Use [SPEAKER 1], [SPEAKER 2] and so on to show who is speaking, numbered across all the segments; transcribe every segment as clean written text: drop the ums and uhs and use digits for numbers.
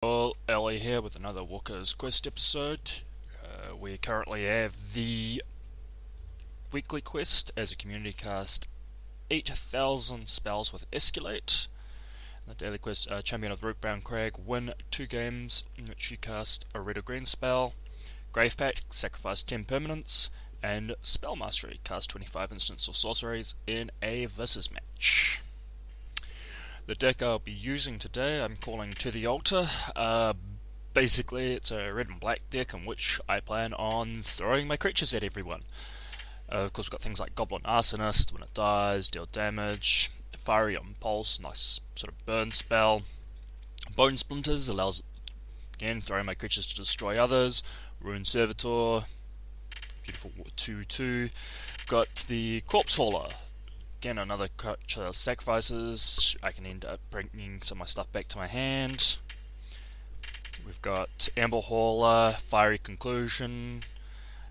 [SPEAKER 1] Well, Ellie here with another Walker's Quest episode. We currently have the weekly quest as a community cast 8,000 spells with Escalate. The daily quest, Champion of the Rootbound Crag, win 2 games in which you cast a red or green spell. Grave Pact, sacrifice 10 permanents. And Spell Mastery, cast 25 instants or sorceries in a versus match. The deck I'll be using today I'm calling To the Altar. Basically it's a red and black deck in which I plan on throwing my creatures at everyone. Of course we've got things like Goblin Arsonist, when it dies, deal damage. Fiery Impulse, nice sort of burn spell. Bone Splinters allows, again, throwing my creatures to destroy others. Rune Servitor, beautiful 2-2. Got the Corpse Hauler. Again, another sacrifices. I can end up bringing some of my stuff back to my hand. We've got Amber Hauler, Fiery Conclusion,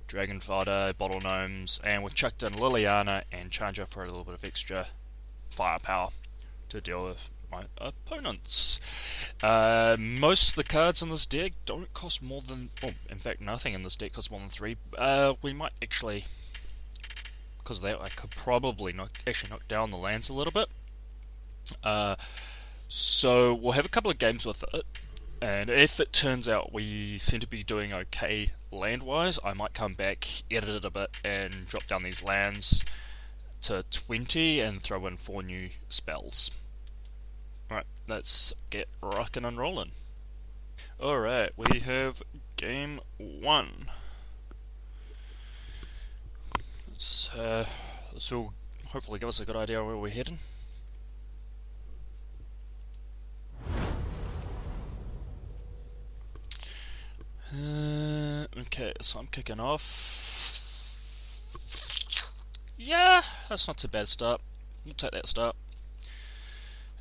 [SPEAKER 1] Dragon Fodder, Bottle Gnomes, and we've chucked in Liliana and Chandra for a little bit of extra firepower to deal with my opponents. Most of the cards in this deck don't cost more than, well, in fact nothing in this deck costs more than 3. We might actually, because of that, I could probably knock down the lands a little bit. So we'll have a couple of games with it, and if it turns out we seem to be doing okay land-wise, I might come back, edit it a bit, and drop down these lands to 20 and throw in 4 new spells. Alright, let's get rockin' and rollin'. Alright, we have game 1. This will hopefully give us a good idea where we're heading. Okay, so I'm kicking off. Yeah, that's not too bad start. We'll take that start.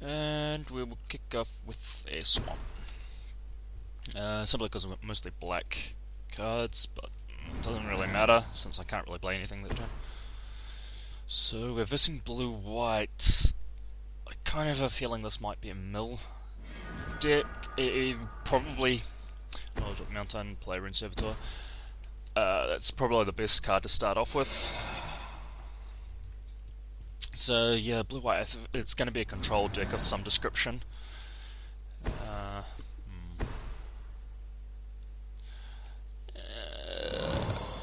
[SPEAKER 1] And we will kick off with a swamp. Simply because I've got mostly black cards, but it doesn't really matter since I can't really play anything that turn. So we're versing blue-white. I kind of have a feeling this might be a mill deck. It probably... Oh, Mountain, play Rune Servitor. That's probably the best card to start off with. So yeah, blue-white, it's going to be a control deck of some description.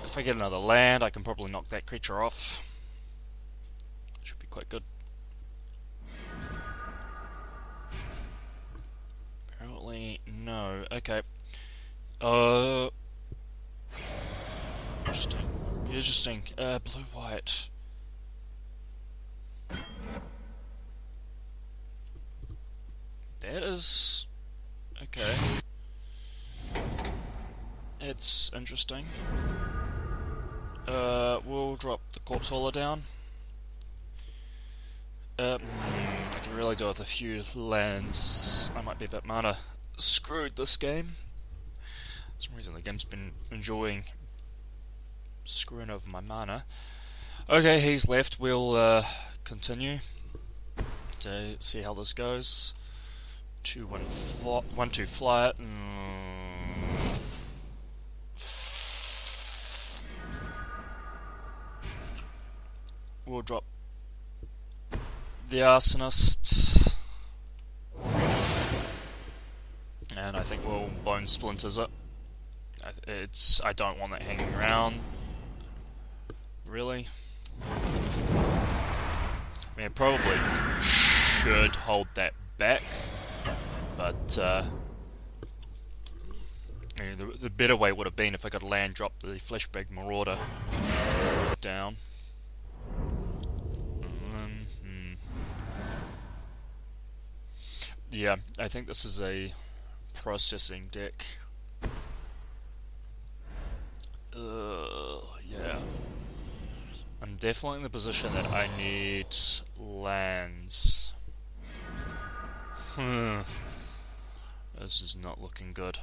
[SPEAKER 1] If I get another land, I can probably knock that creature off. Should be quite good. Apparently, no. Okay. Interesting. Interesting. Blue-white. That is... okay. It's interesting. We'll drop the Corpse Hauler down. I can really do with a few lands. I might be a bit mana screwed this game. For some reason the game's been enjoying screwing over my mana. Okay, he's left. We'll continue to see how this goes. 1-2 fly it. We'll drop the Arsonist, and I think we'll Bone Splinters it. I don't want that hanging around, really. I mean, I probably should hold that back, but I mean, the better way would have been if I could land drop the Fleshbag Marauder down. Yeah, I think this is a processing deck. Yeah. I'm definitely in the position that I need lands. This is not looking good.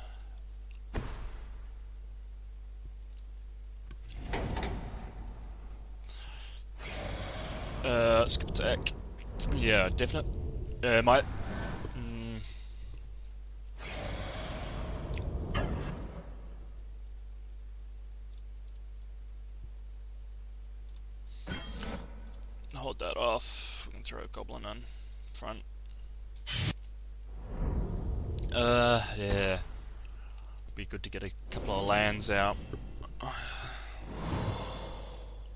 [SPEAKER 1] Skip attack. Yeah, definite. Might. hold that off. We can throw a goblin in front. Yeah. Be good to get a couple of lands out.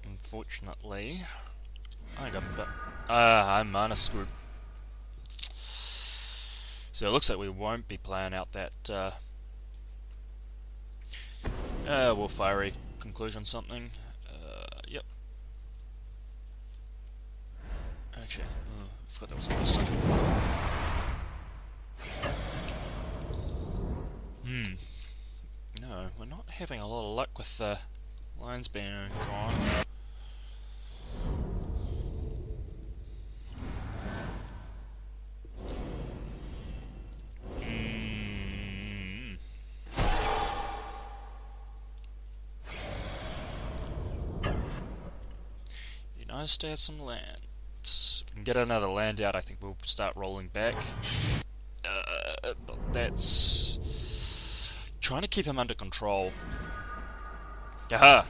[SPEAKER 1] Unfortunately, I got a bit. I'm mana screwed. So it looks like we won't be playing out that we'll fiery conclusion something. Yep. Actually, I forgot that was last time. No, we're not having a lot of luck with the lines being drawn. Be nice to have some lands. If we can get another land out, I think we'll start rolling back. But that's trying to keep him under control. Aha!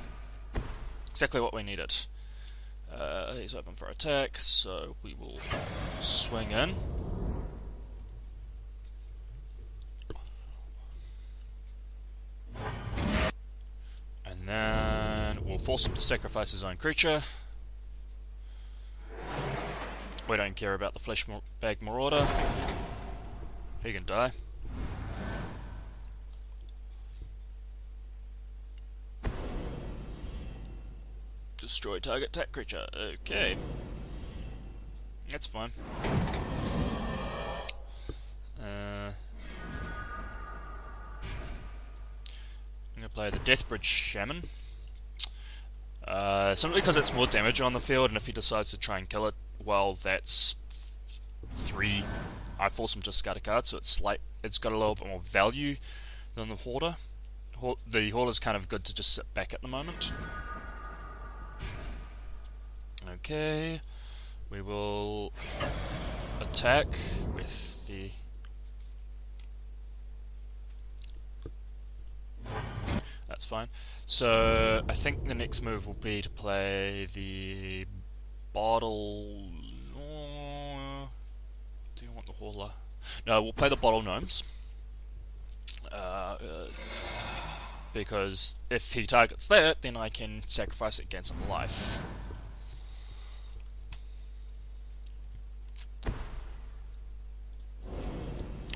[SPEAKER 1] Exactly what we needed. He's open for attack, so we will swing in. And then we'll force him to sacrifice his own creature. We don't care about the flesh bag marauder. He can die. Destroy target attack creature. Okay. That's fine. I'm going to play the Deathbridge Shaman. Simply because it's more damage on the field, and if he decides to try and kill it, well, that's 3. I force him to discard a card, so it's got a little bit more value than the Hoarder. The Hoarder's kind of good to just sit back at the moment. Okay, we will attack with the... That's fine. So I think the next move will be to play the bottle... do you want the Hauler? No, we'll play the Bottle Gnomes. Because if he targets that, then I can sacrifice it, gain some life.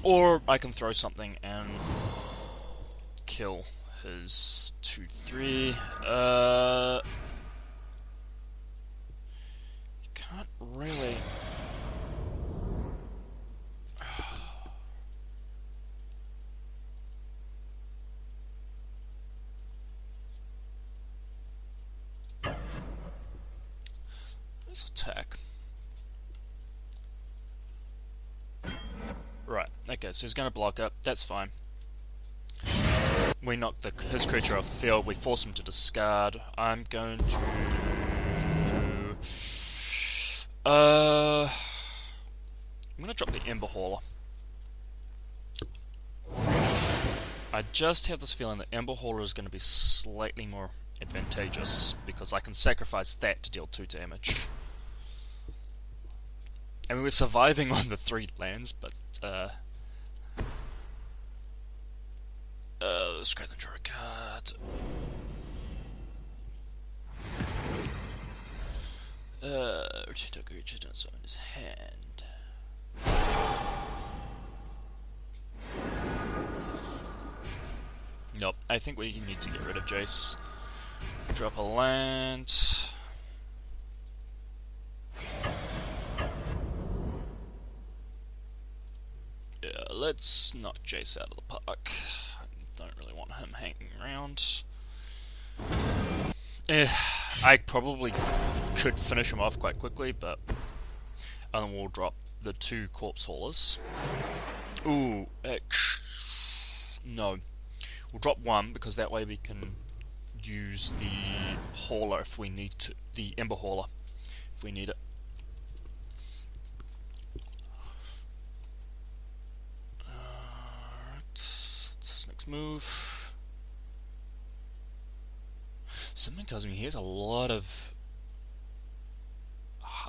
[SPEAKER 1] Or I can throw something and kill his 2/3. You can't really. Let's attack. Right, okay, so he's going to block up, that's fine. We knock his creature off the field, we force him to discard. I'm going to... I'm going to drop the Ember Hauler. I just have this feeling that Ember Hauler is going to be slightly more advantageous, because I can sacrifice that to deal 2 damage. I mean, we're surviving on the 3 lands, but let's go and draw a card. Return a creature that's on his hand. Nope, I think we need to get rid of Jace. Drop a land. Yeah, let's knock Jace out of the park. I don't really want him hanging around. I probably could finish him off quite quickly, but and then we'll drop the 2 corpse haulers. Ooh, no. We'll drop 1 because that way we can use the hauler if we need to, the Ember Hauler if we need it. Alright, what's his next move? Something tells me he has a lot of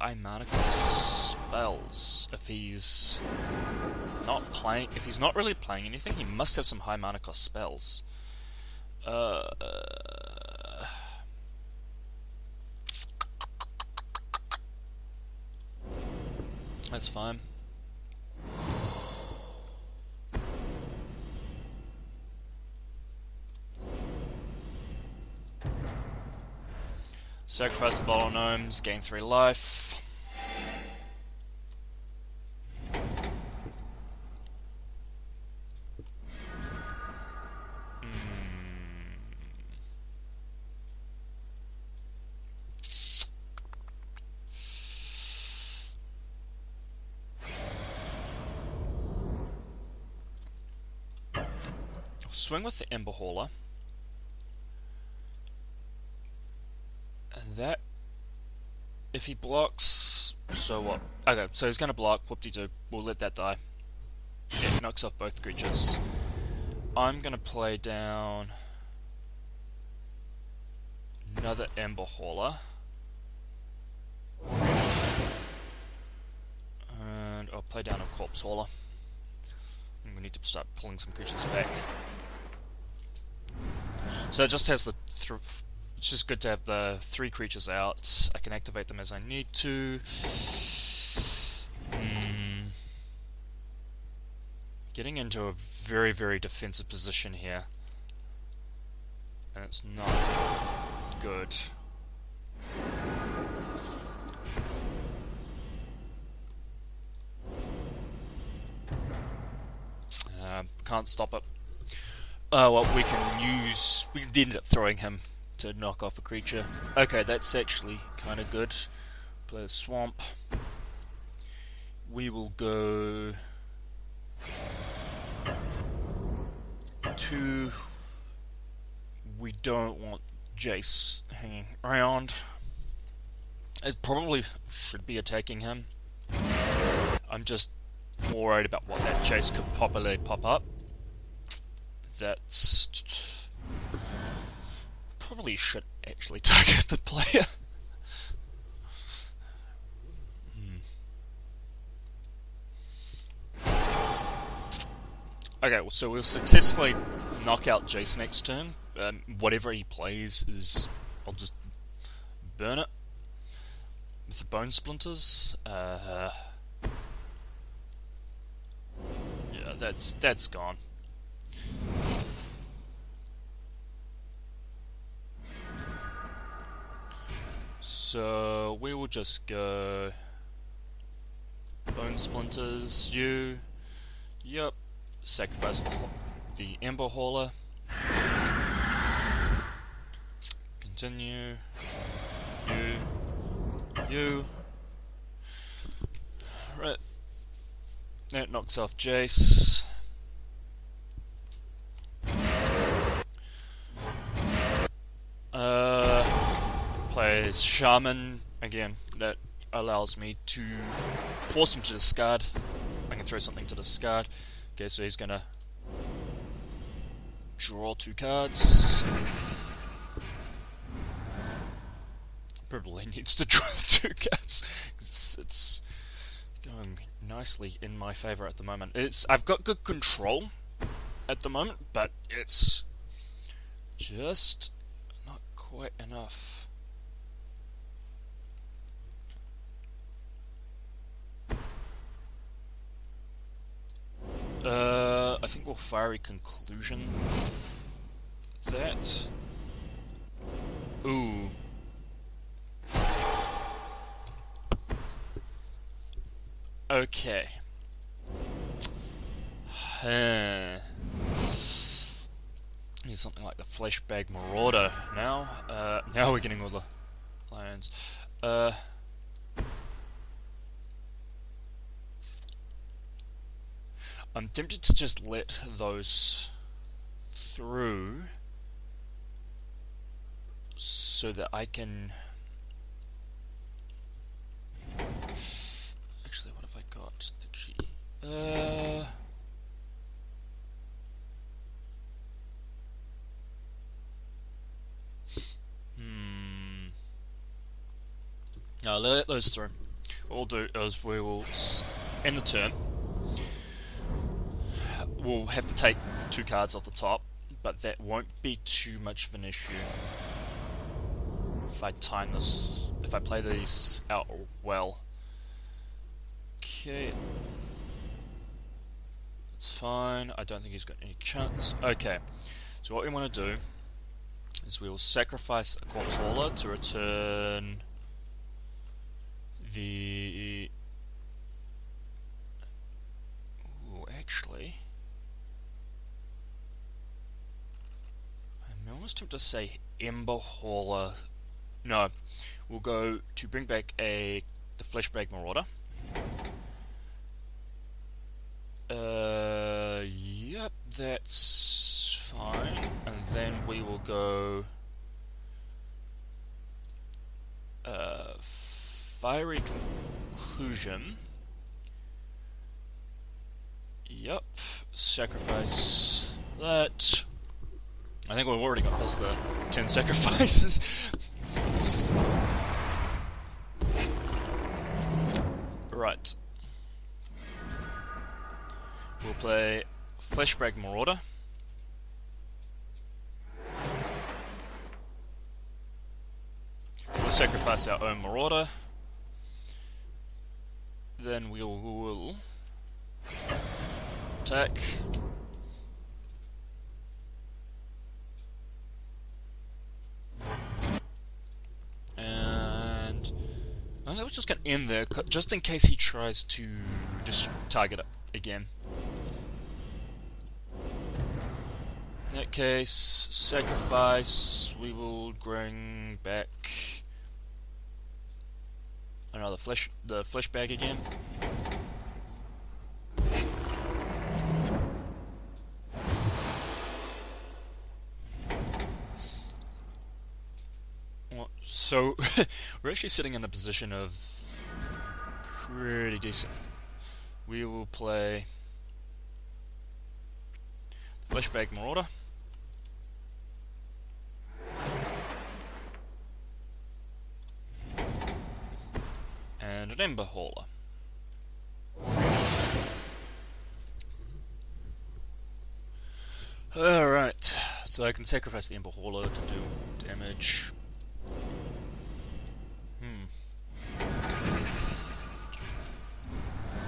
[SPEAKER 1] high mana spells. If he's not really playing anything, he must have some high mana cost spells. That's fine. Sacrifice the bottle gnomes, gain 3 life. Swing with the Ember Hauler. And that, if he blocks, so what? Okay, so he's gonna block, whoop-de-doo, we'll let that die. Yeah, it knocks off both creatures. I'm gonna play down another Ember Hauler. And I'll play down a Corpse Hauler. And we need to start pulling some creatures back. So it just has the it's just good to have the 3 creatures out. I can activate them as I need to. Getting into a very, very defensive position here. And it's not good. Can't stop it. Well, we did end up throwing him to knock off a creature. Okay, that's actually kind of good. Play a swamp. We will go 2. We don't want Jace hanging around. It probably should be attacking him. I'm just more worried about what that Jace could probably pop up. That's probably should actually target the player. Okay, so we'll successfully knock out Jace next turn. Whatever he plays is, I'll just burn it with the bone splinters. Yeah, that's gone. So we will just go bone splinters. Yep. Sacrifice the Ember Hauler. Continue. You. Right. That knocks off Jace. Plays Shaman. Again, that allows me to force him to discard. I can throw something to discard. Okay, so he's gonna draw 2 cards. Probably needs to draw 2 cards. It's going nicely in my favor at the moment. I've got good control at the moment, but it's just not quite enough. I think we'll Fiery Conclusion that. Ooh. Okay. Need something like the Fleshbag Marauder now. Now we're getting all the lions. I'm tempted to just let those through so that I can... Actually, what have I got? The G. No, let those through. what we'll do is we will end the turn. We'll have to take 2 cards off the top, but that won't be too much of an issue if I time this, if I play these out well. Okay, that's fine. I don't think he's got any chance. Okay, so what we want to do is we will sacrifice a Corpse Hauler to return the... Ooh, actually... I'm almost tempted to say Ember Hauler. No, we'll go to bring back the Fleshbag Marauder. Yep, that's fine. And then we will go Fiery Conclusion. Yep, sacrifice that. I think we've already got past the 10 sacrifices. Right. We'll play Fleshbag Marauder. We'll sacrifice our own Marauder. Then we will attack. And I was just going to end there, just in case he tries to just target it again. In that case, sacrifice, we will bring back another the flesh bag again. So, we're actually sitting in a position of pretty decent. We will play the Fleshbag Marauder. And an Ember Hauler. Alright, so I can sacrifice the Ember Hauler to do damage.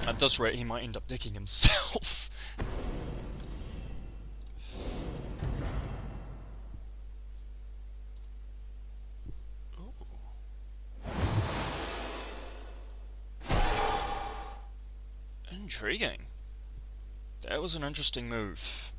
[SPEAKER 1] At this rate, he might end up decking himself. Intriguing. That was an interesting move.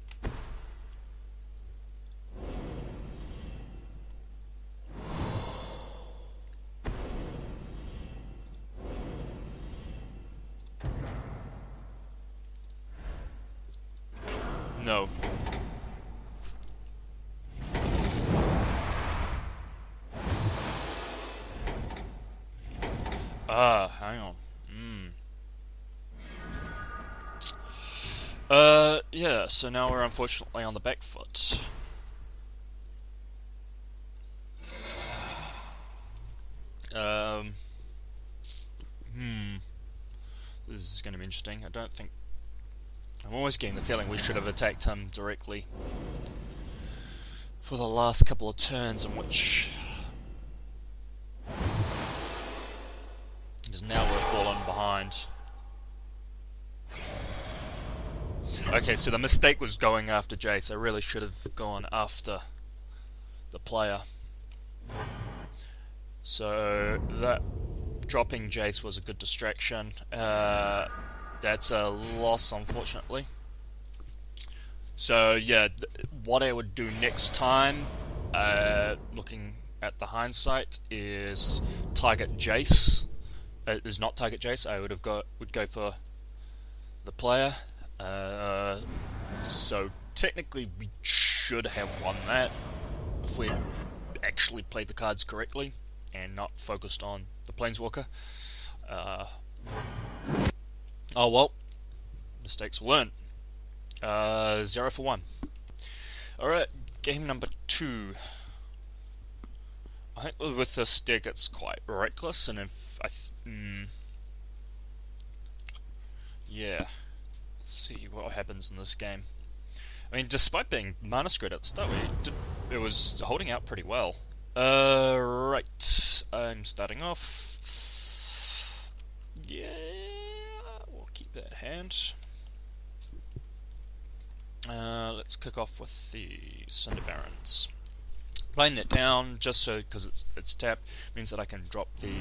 [SPEAKER 1] No. Hang on. Yeah, so now we're unfortunately on the back foot. This is going to be interesting. I'm always getting the feeling we should have attacked him directly for the last couple of turns, in which because now we're fallen behind. Okay, so the mistake was going after Jace. I really should have gone after the player. So that dropping Jace was a good distraction. That's a loss, unfortunately. So yeah, what I would do next time, looking at the hindsight, is target Jace. Is not target Jace. I would go for the player. So technically we should have won that if we actually played the cards correctly and not focused on the Planeswalker. Oh well, mistakes learned. 0 for 1. Alright, game number 2. I think with this deck it's quite reckless, and if yeah. Let's see what happens in this game. I mean, despite being mana screwed at the start, it was holding out pretty well. Right. I'm starting off. Yeah, we'll keep that hand. Let's kick off with the Cinder Barons. Playing that down just so, because it's tapped, means that I can drop the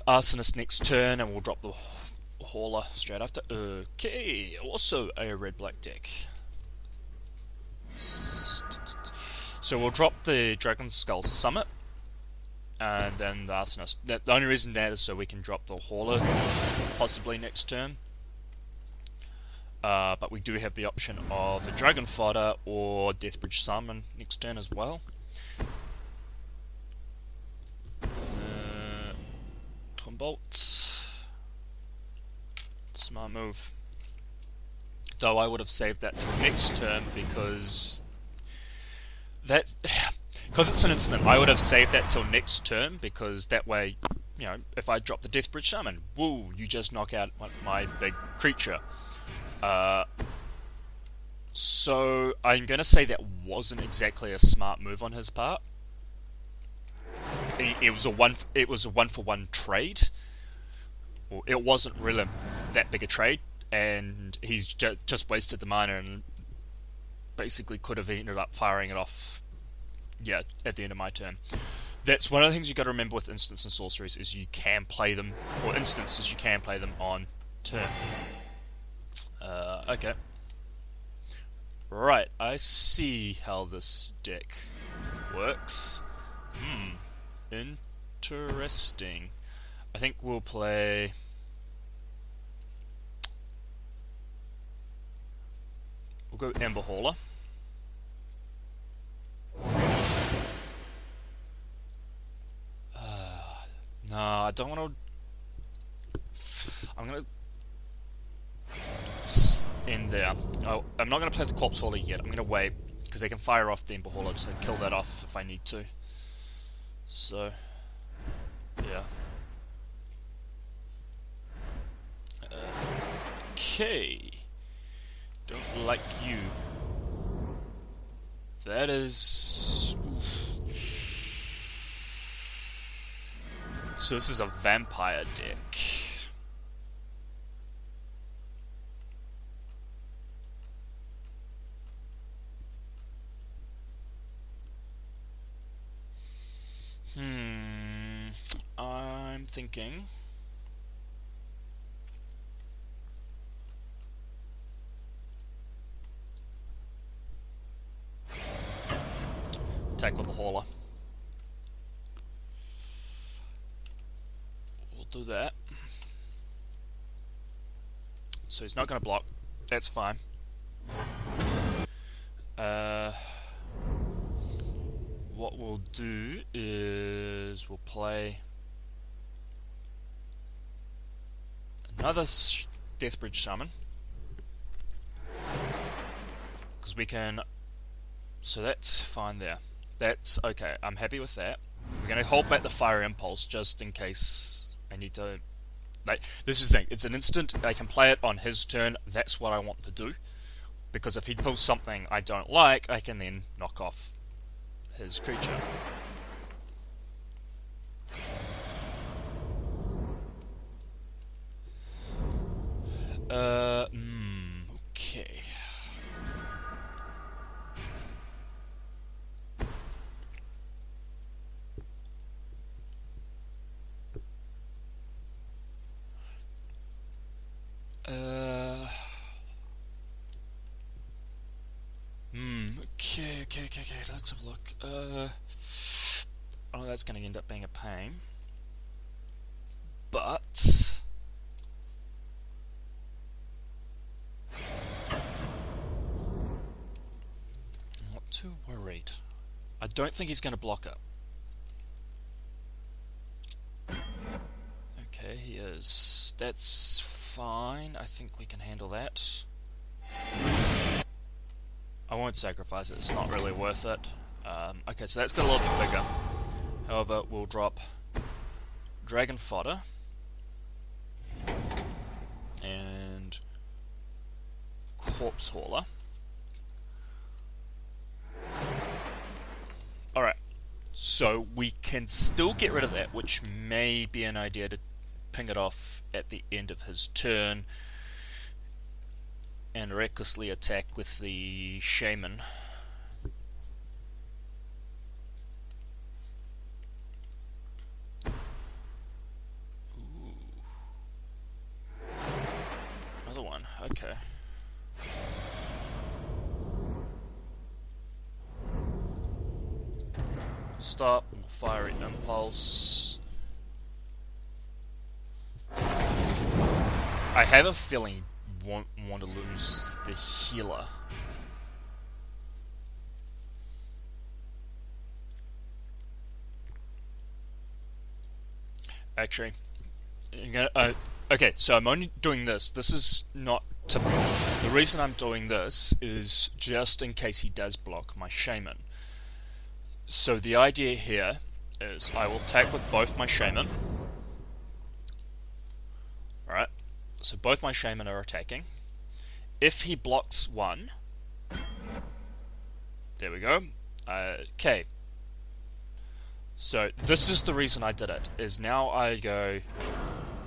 [SPEAKER 1] Arsonist next turn, and we'll drop the Hauler straight after. Okay, also a red-black deck. So we'll drop the Dragon Skull Summit, and then the Arsonist. The only reason that is so we can drop the Hauler possibly next turn. But we do have the option of the Dragon Fodder or Deathbridge Summon next turn as well. Twin Bolts. Smart move. Though I would have saved that till next turn because it's an instant. I would have saved that till next turn because that way, you know, if I drop the Deathbridge Summon, woo, you just knock out my big creature. So I'm gonna say that wasn't exactly a smart move on his part. It was a one for one trade. Well, it wasn't really that big a trade, and he's just wasted the mana and basically could have ended up firing it off. Yeah, at the end of my turn. That's one of the things you got to remember with instants and sorceries is you can play them, or instances you can play them on turn. Okay. Right, I see how this deck works. Interesting. I think we'll play... We'll go Ember Hauler. No, I don't want to... I'm gonna... in there. Oh, I'm not going to play the Corpse Hauler yet. I'm going to wait, because they can fire off the Ember Hauler to kill that off if I need to. So, yeah. Okay. Don't like you. That is... Oof. So this is a vampire deck. I'm thinking... Attack with the Hauler. We'll do that. So he's not going to block. That's fine. What we'll do is we'll play another Deathbridge Summon, because we can. So that's fine there. That's okay. I'm happy with that. We're going to hold back the Fire Impulse just in case I need to. Like, this is the thing. It's an instant. I can play it on his turn. That's what I want to do. Because if he pulls something I don't like, I can then knock off his creature. Okay. Okay, let's have a look. Oh, that's going to end up being a pain. But... I'm not too worried. I don't think he's going to block it. Okay, he is. That's fine. I think we can handle that. I won't sacrifice it, it's not really worth it. Okay, so that's got a little bit bigger. However, we'll drop Dragon Fodder. corpse hauler. Alright, so we can still get rid of that, which may be an idea to ping it off at the end of his turn and recklessly attack with the shaman. Ooh. Another one, okay. Stop, fiery impulse. I have a feeling you won't want to lose the healer. Actually, okay, so I'm only doing this. This is not typical. The reason I'm doing this is just in case he does block my shaman. So the idea here is I will attack with both my shaman. Alright, so both my shaman are attacking. If he blocks one, there we go. Okay. So this is the reason I did it, is now I go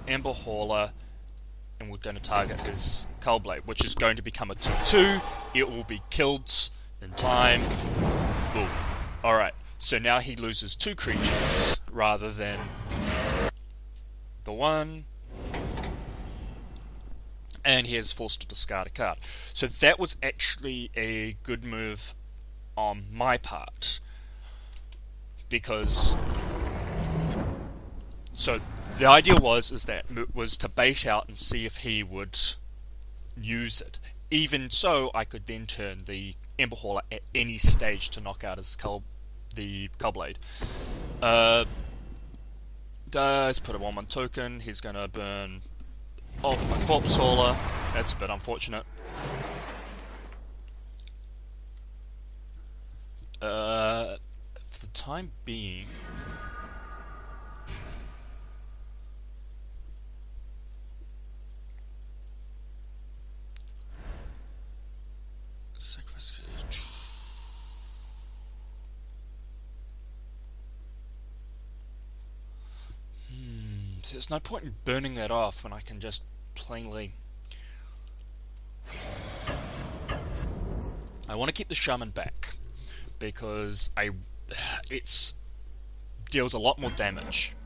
[SPEAKER 1] Ember Hauler and we're going to target his Cullblade, which is going to become a 2-2. It will be killed in time. Boom. Alright, so now he loses 2 creatures rather than the 1. And he is forced to discard a card. So that was actually a good move on my part. Because... So the idea was to bait out and see if he would use it. Even so, I could then turn the Ember Hauler at any stage to knock out his the Cullblade. Does put a 1/1 token. He's gonna burn off my Corpse Hauler. That's a bit unfortunate. For the time being, sacrifice. There's no point in burning that off when I can just plainly... I want to keep the shaman back because it's deals a lot more damage,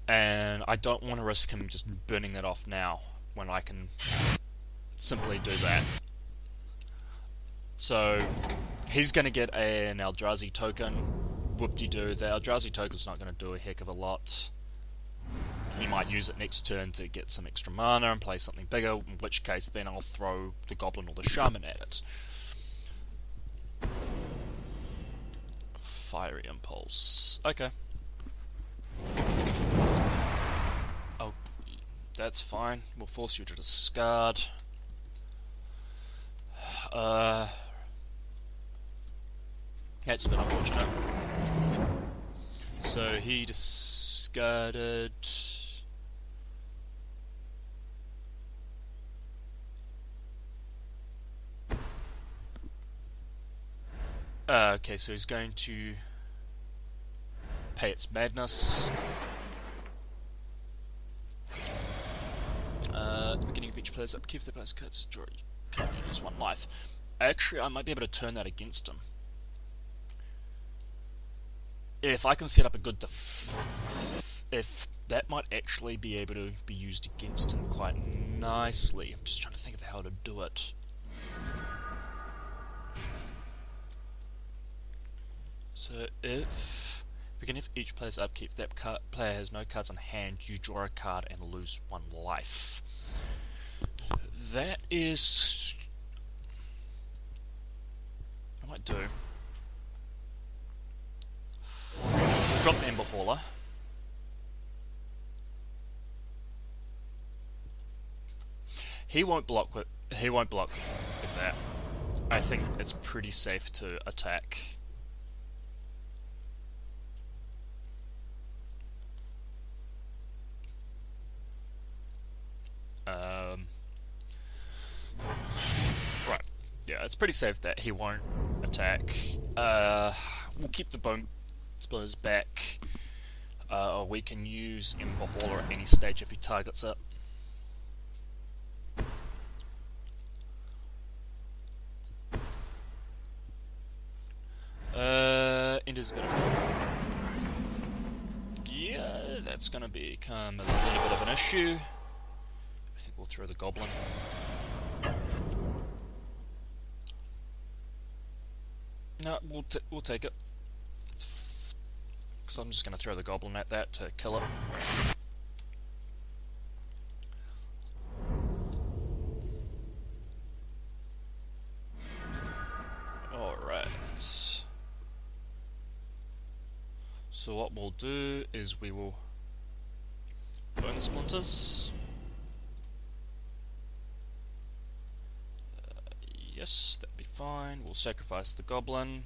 [SPEAKER 1] and I don't want to risk him just burning it off now when I can simply do that. So he's going to get an Eldrazi token. Whoop-de-doo. The Eldrazi token's not going to do a heck of a lot. He might use it next turn to get some extra mana and play something bigger, in which case then I'll throw the goblin or the shaman at it. Fiery impulse. Okay. Oh, that's fine. We'll force you to discard. That's a bit unfortunate. So he discarded... okay, so he's going to pay its madness. At the beginning of each player's upkeep, the player's cards draw card units 1 life. Actually, I might be able to turn that against him. If I can set up a good if that might actually be able to be used against him quite nicely. I'm just trying to think of how to do it. So if beginning of each player's upkeep, that player has no cards in hand, you draw a card and lose 1 life. That is... I might do... drop the Ember Hauler. He won't block with that. I think it's pretty safe to attack. Yeah, it's pretty safe that he won't attack. We'll keep the bone splitters back. We can use Ember Hauler at any stage if he targets it. Enters a bit of... Yeah, that's gonna become a little bit of an issue. I think we'll throw the goblin. No, we'll take it. Because I'm just going to throw the goblin at that to kill it. Alright. So what we'll do is we will bone splinters. Yes, that'd be fine. We'll sacrifice the goblin.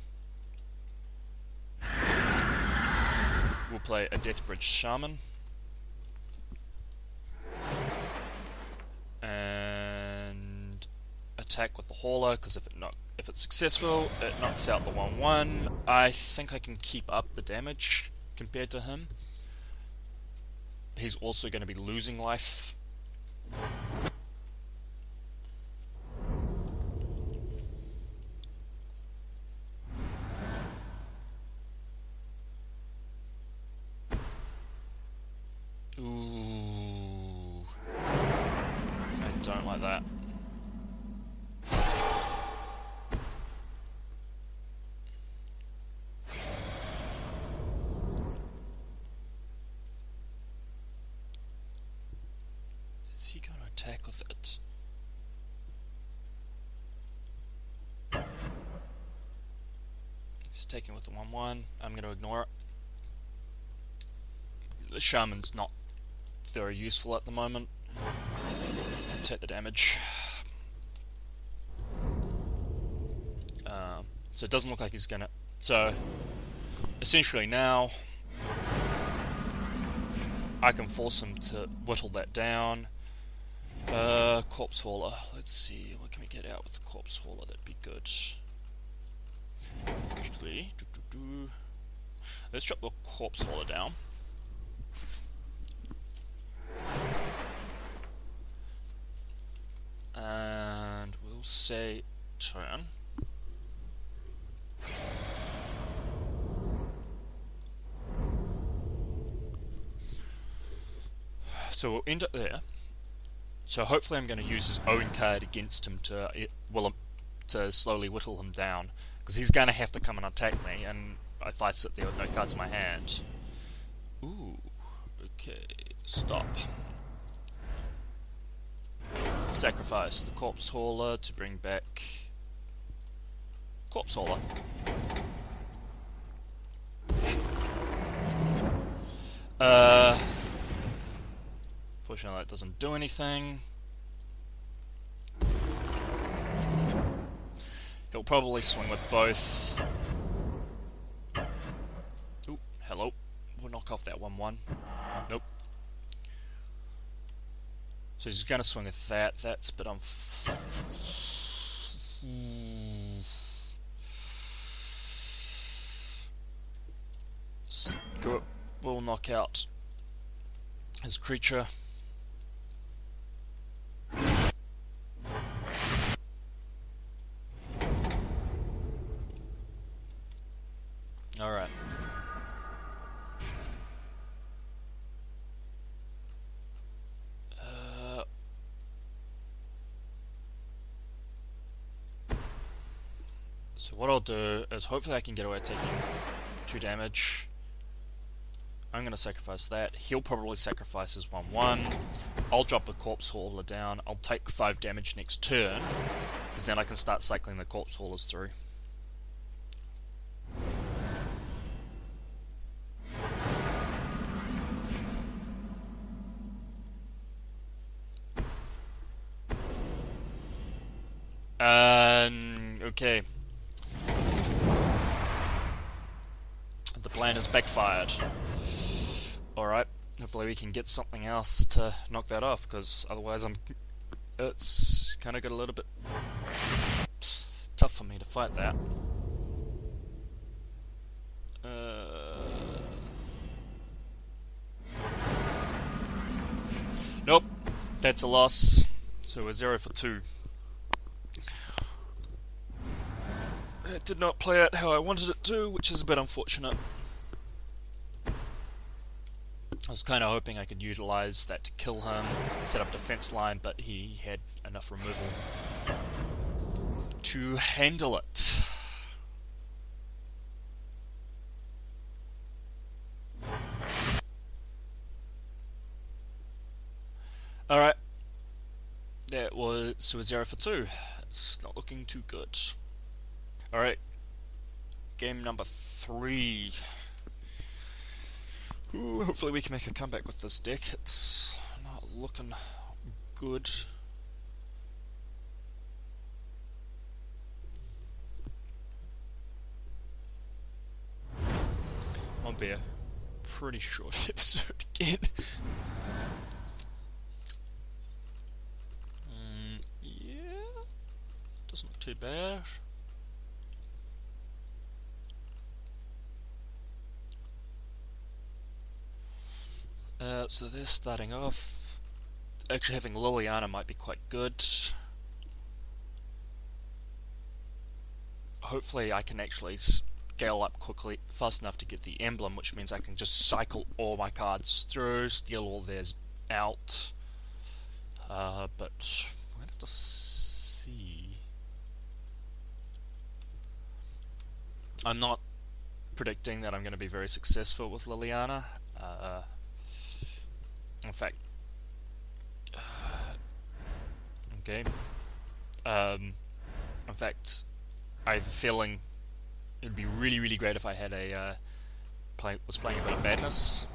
[SPEAKER 1] We'll play a Deathbridge Shaman. And attack with the Hauler, because if it's successful, it knocks out the 1-1. I think I can keep up the damage compared to him. He's also going to be losing life. Ooh. I don't like that. Is he going to attack with it? He's taking with the 1-1. I'm going to ignore it. The Shaman's not very useful at the moment. Take the damage. So it doesn't look like he's gonna... So, essentially now, I can force him to whittle that down. Corpse Hauler. Let's see, what can we get out with the Corpse Hauler? That'd be good. Actually, let's drop the Corpse Hauler down. And we'll say turn. So we'll end up there. So hopefully I'm going to use his own card against him to slowly whittle him down, because he's going to have to come and attack me, and if I sit there with no cards in my hand. Ooh, okay, stop. Sacrifice the Corpse Hauler to bring back Corpse Hauler. Fortunately that doesn't do anything. He'll probably swing with both. Ooh, hello. We'll knock off that 1-1. Nope. So he's going to swing with that. That's a bit Screw it. We'll knock out his creature. Alright. So what I'll do is hopefully I can get away taking 2 damage. I'm going to sacrifice that. He'll probably sacrifice his 1-1. I'll drop the Corpse Hauler down. I'll take 5 damage next turn, because then I can start cycling the Corpse Haulers through. Okay. The plan has backfired. Alright, hopefully we can get something else to knock that off, because otherwise it's kind of got a little bit fight that. Nope, that's a loss. So we're 0 for 2. It did not play out how I wanted it to, which is a bit unfortunate. I was kind of hoping I could utilize that to kill him, set up defense line, but he had enough removal to handle it. Alright. That was 0 for 2. It's not looking too good. Alright. Game number 3. Ooh, hopefully we can make a comeback with this deck. It's not looking good. Won't be a pretty short episode again. Yeah, doesn't look too bad. So they're starting off. Actually, having Liliana might be quite good. Hopefully, I can actually scale up quickly, fast enough to get the emblem, which means I can just cycle all my cards through, steal all theirs out. But we're gonna have to see. I'm not predicting that I'm going to be very successful with Liliana. In fact, okay. In fact, I have a feeling it'd be really, really great if I had a was playing a bit of Madness.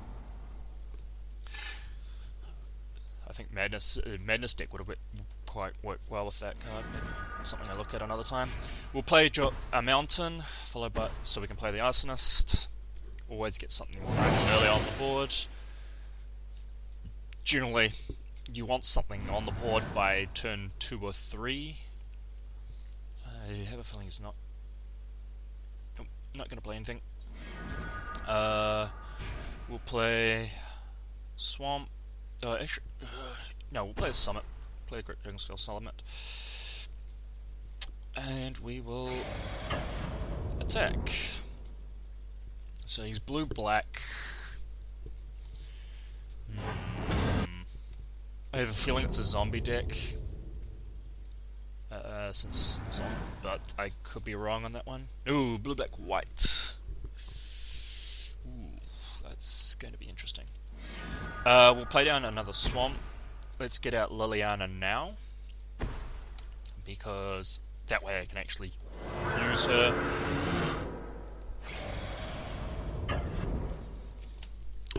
[SPEAKER 1] I think Madness deck would have worked well with that card. Maybe something I look at another time. We'll play a Mountain, followed by so we can play the Arsonist. Always get something nice and early on the board. Generally, you want something on the board by turn 2 or 3. I have a feeling he's not. Nope, not going to play anything. We'll play Swamp. Actually, no, we'll play a Summit. Play a Great Dragon Scale Summit. And we will attack. So he's blue-black. I have a feeling it's a zombie deck. But I could be wrong on that one. Ooh, blue-black-white. Ooh, that's going to be interesting. We'll play down another Swamp. Let's get out Liliana now, because that way I can actually use her.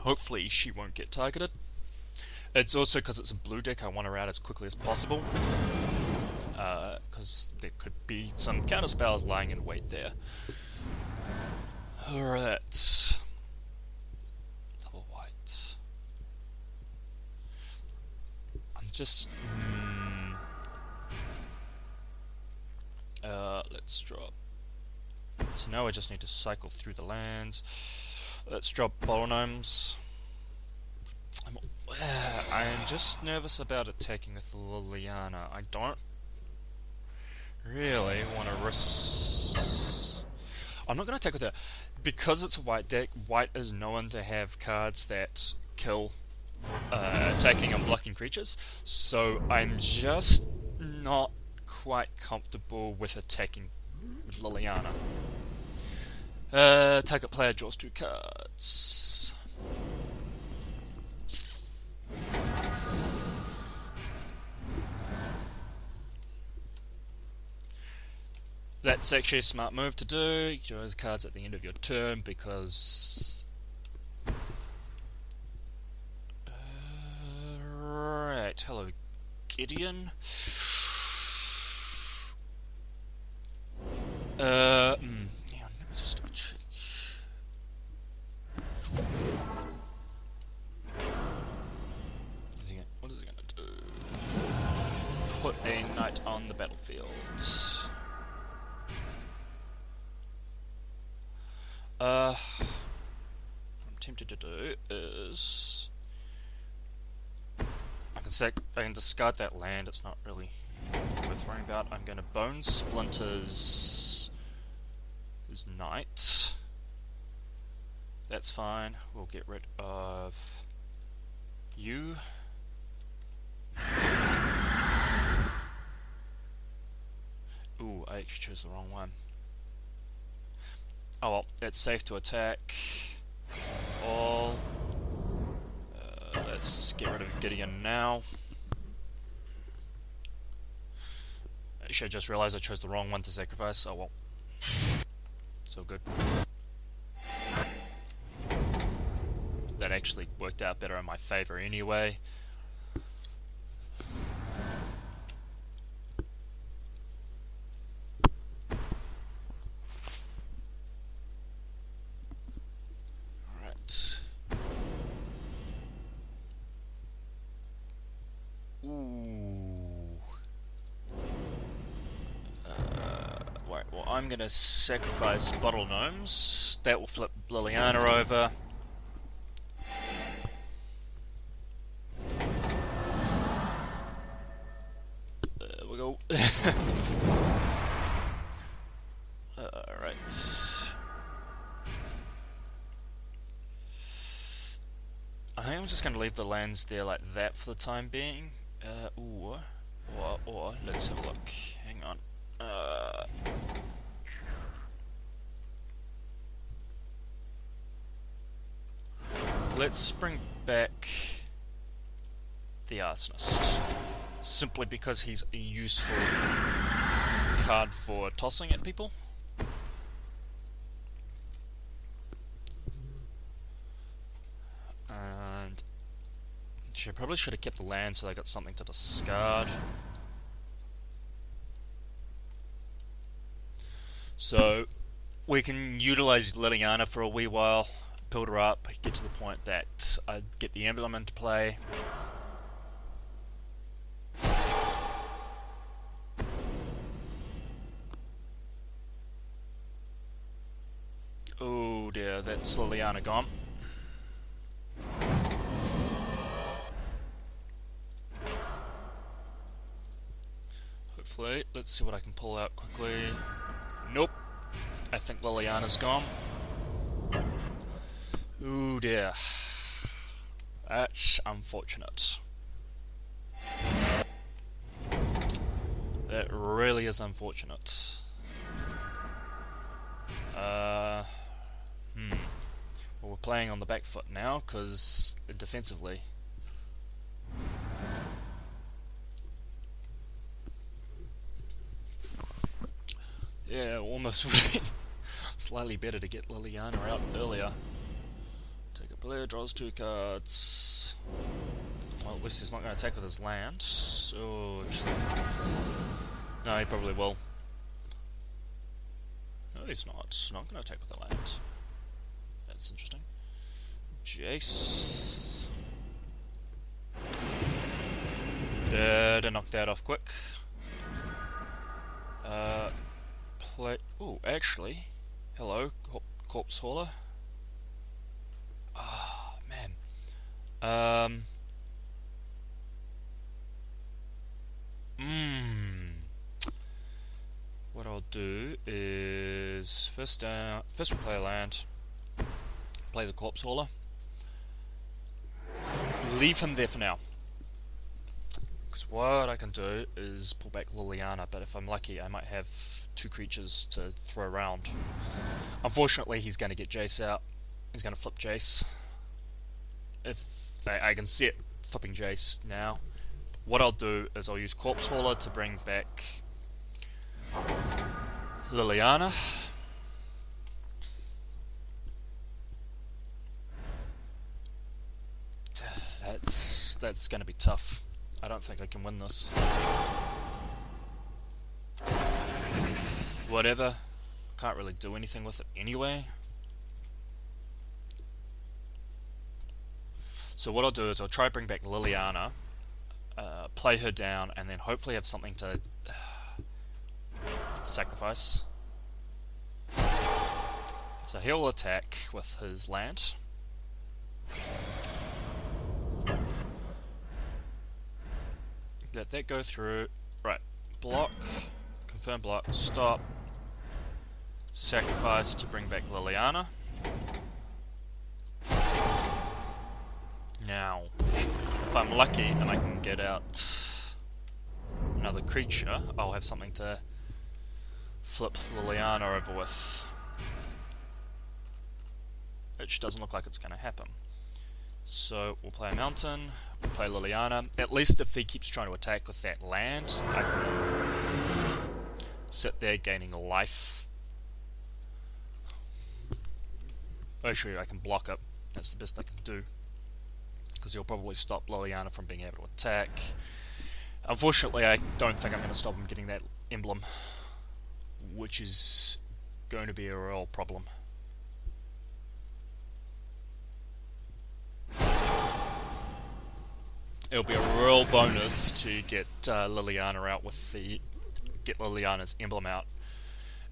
[SPEAKER 1] Hopefully she won't get targeted. It's also because it's a blue deck, I want her out as quickly as possible, because there could be some counter spells lying in wait there. Alright. Double white. I'm just... let's drop... So now I just need to cycle through the lands. Let's drop Bolognomes. I'm just nervous about attacking with Liliana. I don't really want to risk... I'm not going to attack with her. Because it's a white deck, white is known to have cards that kill attacking and blocking creatures. So I'm just not quite comfortable with attacking with Liliana. Target player draws 2 cards. That's actually a smart move to do. You draw the cards at the end of your turn because... right, hello Gideon. Yeah, let me just do a check. What is he gonna do? Put a knight on the battlefield. What I'm tempted to do is I can discard that land. It's not really worth worrying about. I'm going to Bone Splinters his knight. That's fine. We'll get rid of you. Ooh, I actually chose the wrong one. Oh well, it's safe to attack. That's all. Let's get rid of Gideon now. Actually, I just realized I chose the wrong one to sacrifice. Oh well. So good. That actually worked out better in my favor anyway. Alright. Ooh. Right, well, I'm gonna sacrifice Bottle Gnomes. That will flip Liliana over. There we go. Alright. I think I'm just going to leave the lands there like that for the time being. Or let's have a look. Hang on. Let's bring back the Arsonist. Simply because he's a useful card for tossing at people. And probably should have kept the land so they got something to discard. So we can utilize Liliana for a wee while, build her up, get to the point that I get the emblem into play. Oh dear, that's Liliana gone. Hopefully, let's see what I can pull out quickly. Nope, I think Liliana's gone. Ooh dear, that's unfortunate. That really is unfortunate. Well, we're playing on the back foot now, because defensively. Yeah, almost would have been slightly better to get Liliana out earlier. Take a player, draws 2 cards. Well, at least he's not going to attack with his land. So, no, he probably will. No, he's not. Not going to attack with the land. That's interesting. Jace. To knock that off quick. Play. Oh, actually, hello, Corpse Hauler. Ah, man. What I'll do is first we'll play a land. Play the Corpse Hauler. Leave him there for now. Because what I can do is pull back Liliana, but if I'm lucky I might have 2 creatures to throw around. Unfortunately he's going to get Jace out. He's going to flip Jace. If I can see it flipping Jace now. What I'll do is I'll use Corpse Hauler to bring back Liliana. That's going to be tough. I don't think I can win this. Whatever. Can't really do anything with it anyway. So what I'll do is I'll try to bring back Liliana, play her down, and then hopefully have something to sacrifice. So he'll attack with his land. Let that go through. Right, block, confirm block, stop, sacrifice to bring back Liliana. Now, if I'm lucky and I can get out another creature, I'll have something to flip Liliana over with. Which doesn't look like it's going to happen. So we'll play a mountain, we'll play Liliana. At least if he keeps trying to attack with that land, I can sit there gaining life. Actually, I can block it. That's the best I can do. Because he'll probably stop Liliana from being able to attack. Unfortunately, I don't think I'm going to stop him getting that emblem, which is going to be a real problem. It'll be a real bonus to get Liliana out with get Liliana's emblem out,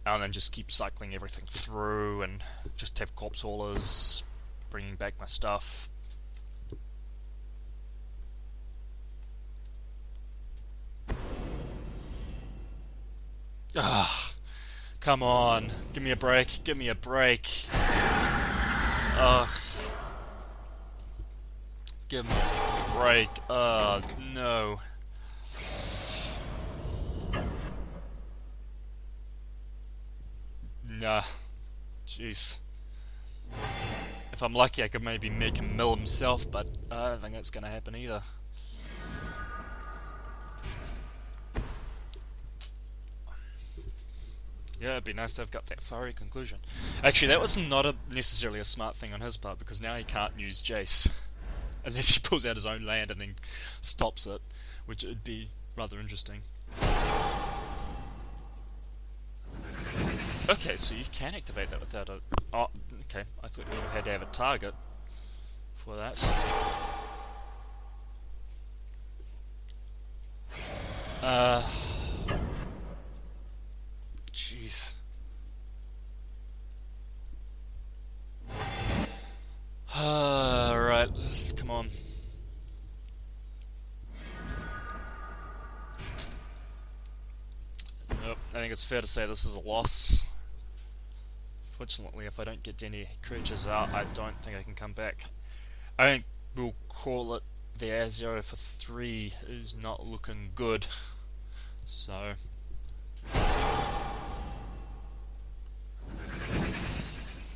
[SPEAKER 1] and then just keep cycling everything through, and just have corpse haulers bringing back my stuff. Ah, come on, give me a break, give me a break. Ugh. Give me a break. No. Nah. Jeez. If I'm lucky, I could maybe make him mill himself, but I don't think that's gonna happen either. Yeah, it'd be nice to have got that fiery conclusion. Actually, that was not necessarily a smart thing on his part, because now he can't use Jace. Unless he pulls out his own land and then stops it, which would be rather interesting. Okay, so you can activate that without a... Oh, okay, I thought you had to have a target for that. Jeez. Right, come on. Nope, I think it's fair to say this is a loss. Fortunately, if I don't get any creatures out, I don't think I can come back. I think we'll call it the A0 for 3 is not looking good. So...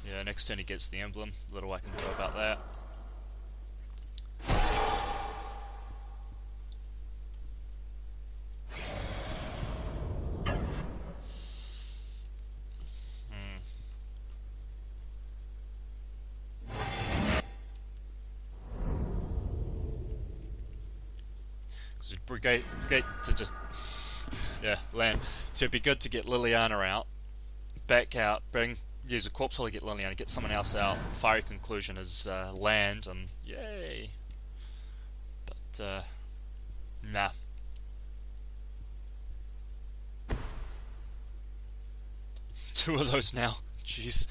[SPEAKER 1] yeah, next turn he gets the emblem. Little I can do about that. Because it'd be great to just... yeah, land. So it'd be good to get Liliana out, back out, use a corpse hole to get Liliana, get someone else out. Fiery conclusion is land, and yay. But nah. Two of those now. Jeez.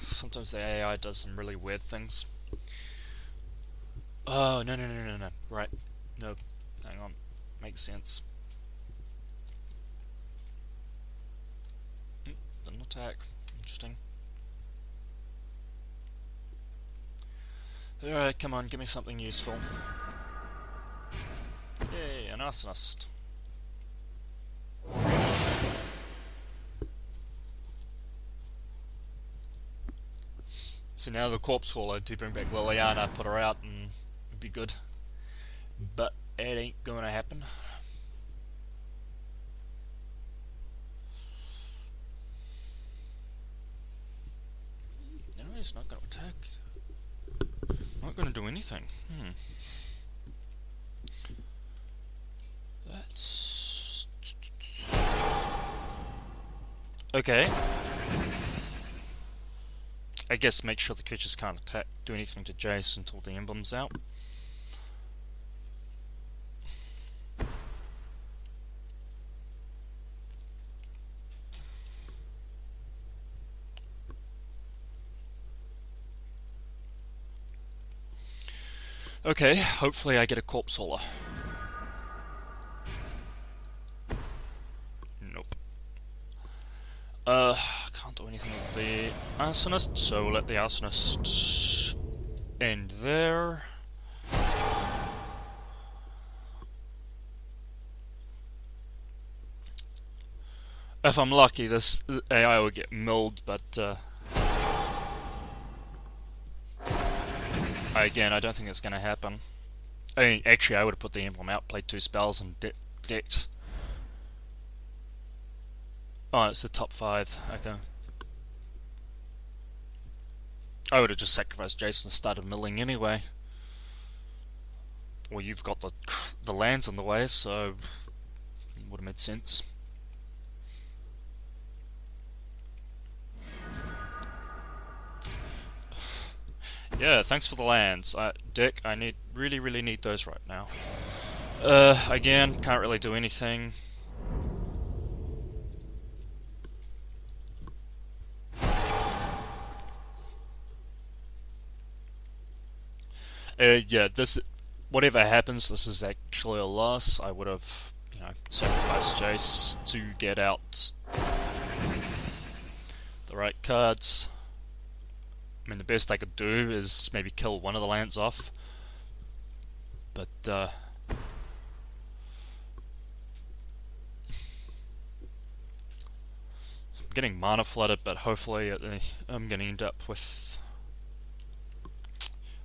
[SPEAKER 1] Sometimes the AI does some really weird things. Oh, no. Right. No. Hang on. Makes sense. Didn't attack. Interesting. Alright, come on, give me something useful. Yay, an arsonist. So now the corpse hauler to bring back Liliana, put her out, and it'd be good. But it ain't gonna happen. No, he's not gonna attack. Not gonna do anything. That's... okay. I guess make sure the creatures can't do anything to Jace until the emblem's out. Okay, hopefully I get a Corpse Hauler. Nope. Can't do anything with the Arsonist, so we'll let the Arsonist end there. If I'm lucky, this AI will get milled, but again, I don't think it's going to happen. I mean, actually, I would have put the emblem out, played 2 spells, and decked. Oh, it's the top 5. Okay. I would have just sacrificed Jason and started milling anyway. Well, you've got the lands in the way, so it would have made sense. Yeah, thanks for the lands. Dick, I really need those right now. Again, can't really do anything. Yeah, whatever happens, this is actually a loss. I would have, sacrificed Jace to get out the right cards. I mean, the best I could do is maybe kill one of the lands off. But, I'm getting mana flooded, but hopefully I'm going to end up with...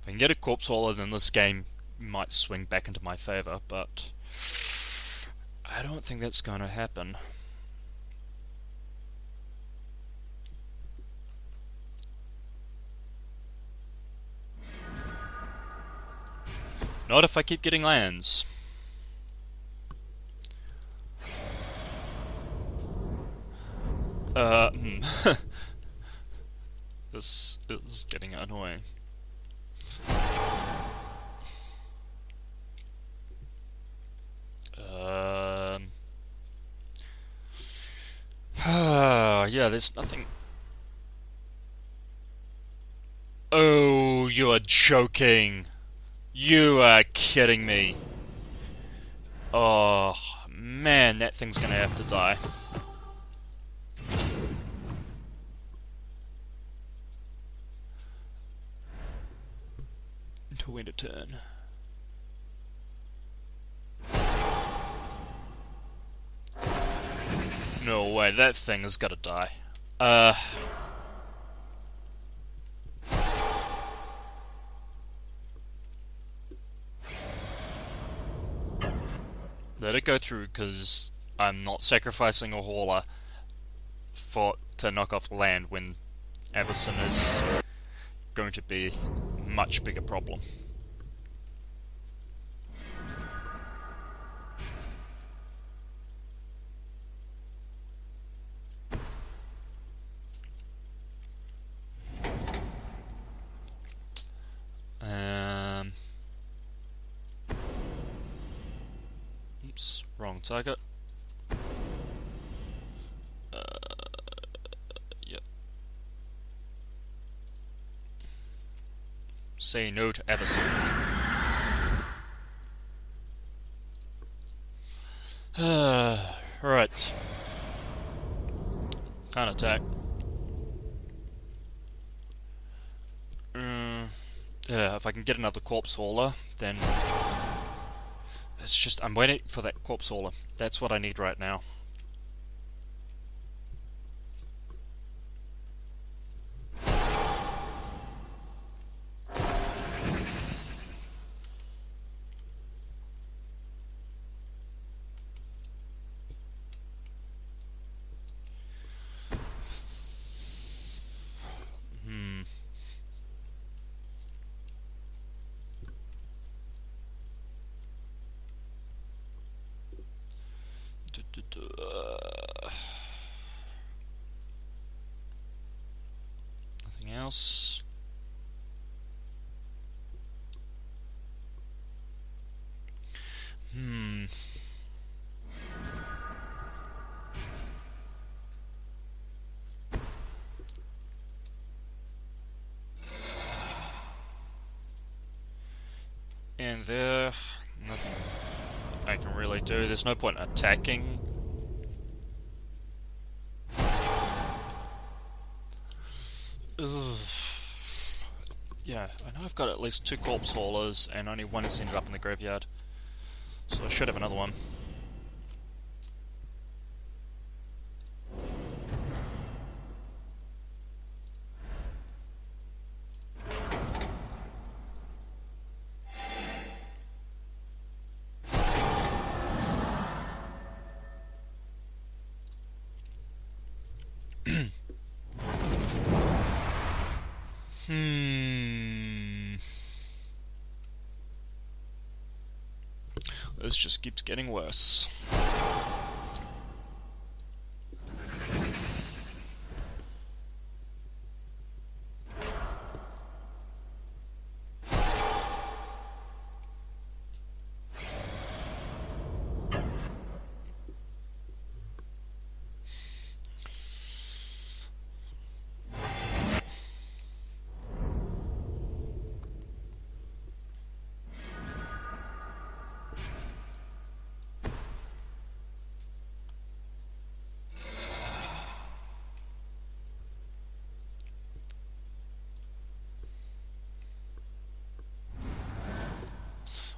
[SPEAKER 1] If I can get a Corpse Hauler, then this game might swing back into my favour, but I don't think that's going to happen. Not if I keep getting lands. This is getting annoying. Yeah, there's nothing. Oh, you are joking. You are kidding me. Oh, man, that thing's gonna have to die. Until end of turn. No way, that thing has gotta die. Let it go through, because I'm not sacrificing a hauler to knock off land when Avacyn is going to be a much bigger problem. Oops, wrong target. Yep. Say no to Avacyn. Right. Can't attack. Yeah, if I can get another Corpse Hauler, then... It's just, I'm waiting for that Corpse Hauler. That's what I need right now. Nothing else? And there, nothing I can really do. There's no point in attacking. Ugh. Yeah, I know I've got at least 2 corpse haulers, and only one has ended up in the graveyard. So I should have another one. This just keeps getting worse.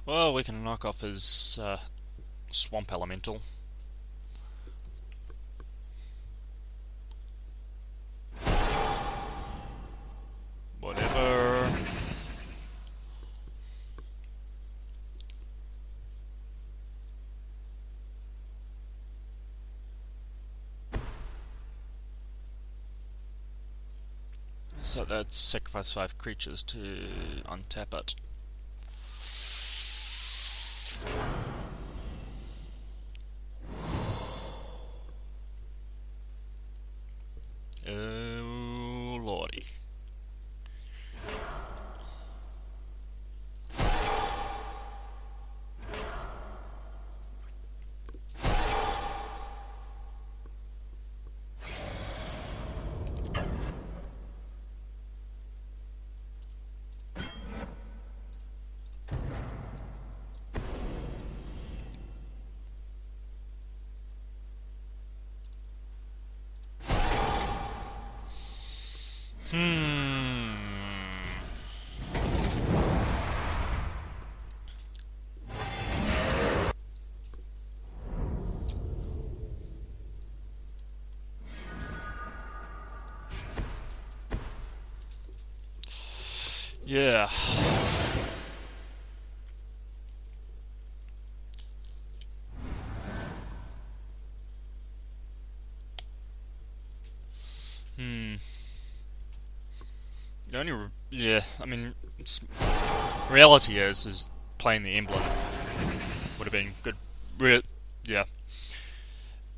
[SPEAKER 1] Well, we can knock off his swamp elemental. Whatever. So that's sacrifice 5 creatures to untap it. Oh lordy. Yeah. The only, I mean, reality is playing the emblem would have been good. Yeah.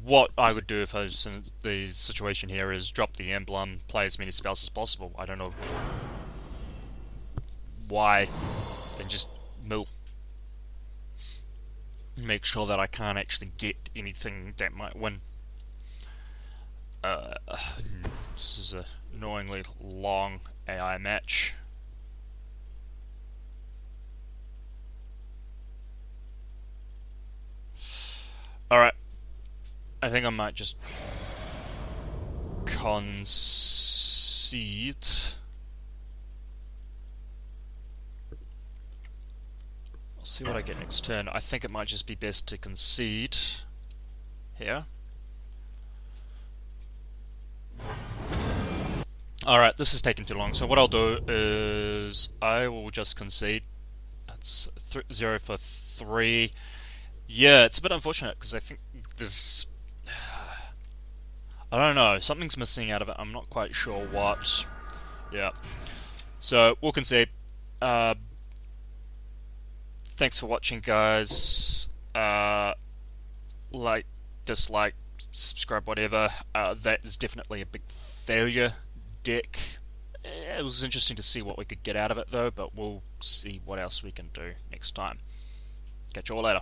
[SPEAKER 1] What I would do if I was in the situation here is drop the emblem, play as many spells as possible. I don't know why, and just mill. Make sure that I can't actually get anything that might win. This is a annoyingly long AI match. Alright. I think I might just concede. I'll see what I get next turn. I think it might just be best to concede here. Alright, this is taking too long, so what I'll do is I will just concede. That's 0 for 3. Yeah, it's a bit unfortunate because I think there's... I don't know, something's missing out of it. I'm not quite sure what. Yeah. So, we'll concede. Thanks for watching, guys. Like, dislike, subscribe, whatever. That is definitely a big failure deck. It was interesting to see what we could get out of it though, but we'll see what else we can do next time. Catch you all later.